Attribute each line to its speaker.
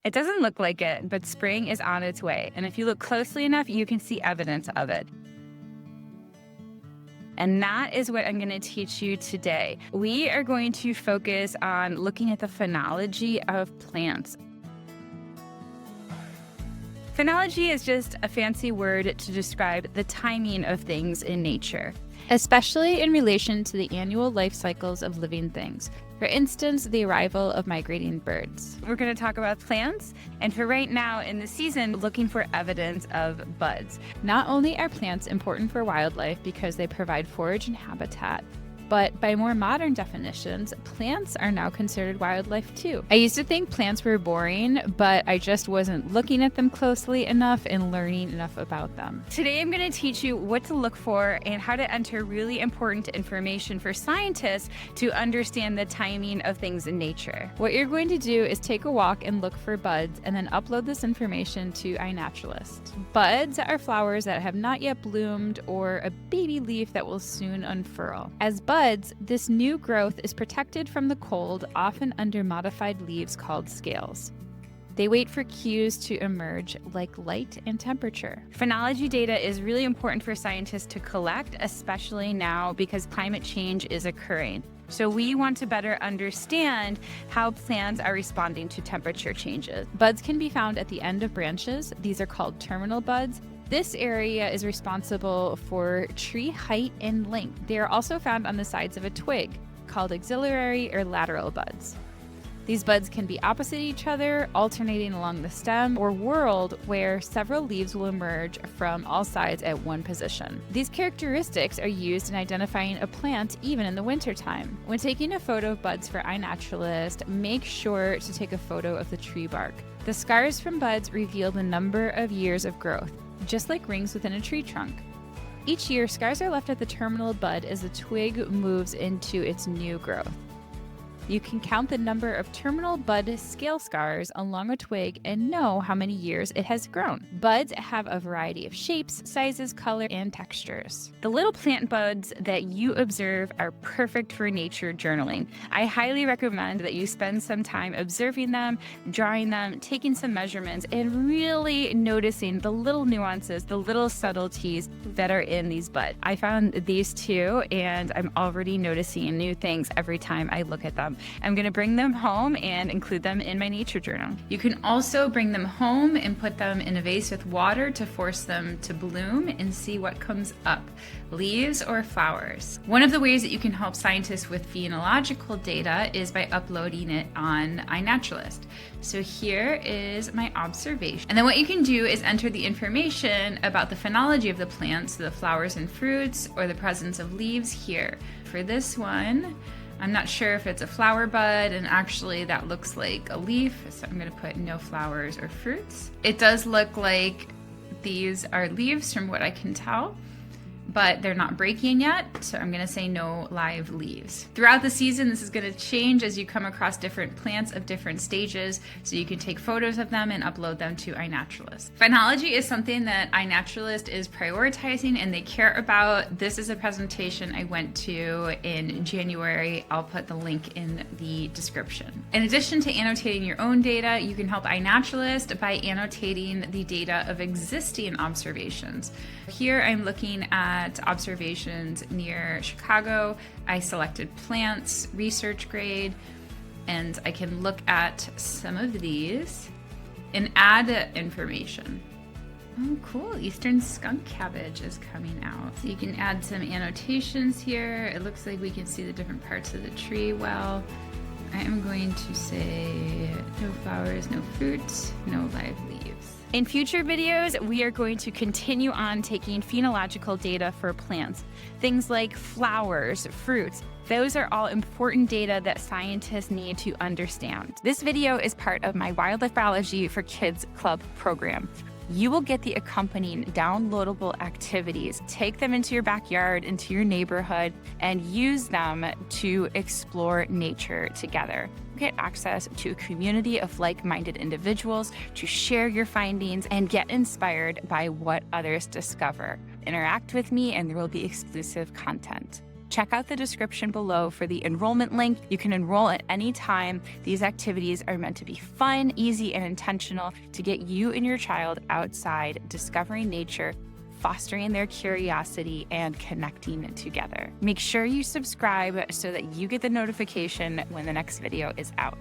Speaker 1: It doesn't look like it, but spring is on its way. And if you look closely enough, you can see evidence of it. And that is what I'm going to teach you today. We are going to focus on looking at the phenology of plants. Phenology is just a fancy word to describe the timing of things in nature, especially in relation to the annual life cycles of living things. For instance, the arrival of migrating birds. We're going to talk about plants, and for right now in the season, looking for evidence of buds. Not only are plants important for wildlife because they provide forage and habitat, but by more modern definitions, plants are now considered wildlife too. I used to think plants were boring, but I just wasn't looking at them closely enough and learning enough about them. Today I'm going to teach you what to look for and how to enter really important information for scientists to understand the timing of things in nature. What you're going to do is take a walk and look for buds and then upload this information to iNaturalist. Buds are flowers that have not yet bloomed or a baby leaf that will soon unfurl. As buds, this new growth is protected from the cold, often under modified leaves called scales. They wait for cues to emerge, like light and temperature. Phenology data is really important for scientists to collect, especially now because climate change is occurring. So we want to better understand how plants are responding to temperature changes. Buds can be found at the end of branches. These are called terminal buds. This area is responsible for tree height and length. They are also found on the sides of a twig, called axillary or lateral buds. These buds can be opposite each other, alternating along the stem, or whorled, where several leaves will emerge from all sides at one position. These characteristics are used in identifying a plant even in the wintertime. When taking a photo of buds for iNaturalist, make sure to take a photo of the tree bark. The scars from buds reveal the number of years of growth, just like rings within a tree trunk. Each year, scars are left at the terminal bud as the twig moves into its new growth. You can count the number of terminal bud scale scars along a twig and know how many years it has grown. Buds have a variety of shapes, sizes, color, and textures. The little plant buds that you observe are perfect for nature journaling. I highly recommend that you spend some time observing them, drawing them, taking some measurements, and really noticing the little nuances, the little subtleties that are in these buds. I found these two, and I'm already noticing new things every time I look at them. I'm going to bring them home and include them in my nature journal. You can also bring them home and put them in a vase with water to force them to bloom and see what comes up, leaves or flowers. One of the ways that you can help scientists with phenological data is by uploading it on iNaturalist. So here is my observation. And then what you can do is enter the information about the phenology of the plants, the flowers and fruits, or the presence of leaves here. For this one, I'm not sure if it's a flower bud, and actually that looks like a leaf, so I'm going to put no flowers or fruits. It does look like these are leaves from what I can tell, but they're not breaking yet, so I'm going to say no live leaves. Throughout the season, this is going to change as you come across different plants of different stages, so you can take photos of them and upload them to iNaturalist. Phenology is something that iNaturalist is prioritizing and they care about. This is a presentation I went to in January. I'll put the link in the description. In addition to annotating your own data, you can help iNaturalist by annotating the data of existing observations. Here I'm looking at observations near Chicago. I selected plants, research grade, and I can look at some of these and add information. Oh, cool. Eastern skunk cabbage is coming out. So you can add some annotations here. It looks like we can see the different parts of the tree well. I am going to say no flowers, no fruits, no live leaves. In future videos, we are going to continue on taking phenological data for plants. Things like flowers, fruits. Those are all important data that scientists need to understand. This video is part of my Wildlife Biology for Kids Club program. You will get the accompanying downloadable activities. Take them into your backyard, into your neighborhood, and use them to explore nature together. Get access to a community of like-minded individuals to share your findings and get inspired by what others discover. Interact with me and there will be exclusive content. Check out the description below for the enrollment link. You can enroll at any time. These activities are meant to be fun, easy, and intentional to get you and your child outside, discovering nature, fostering their curiosity, and connecting together. Make sure you subscribe so that you get the notification when the next video is out.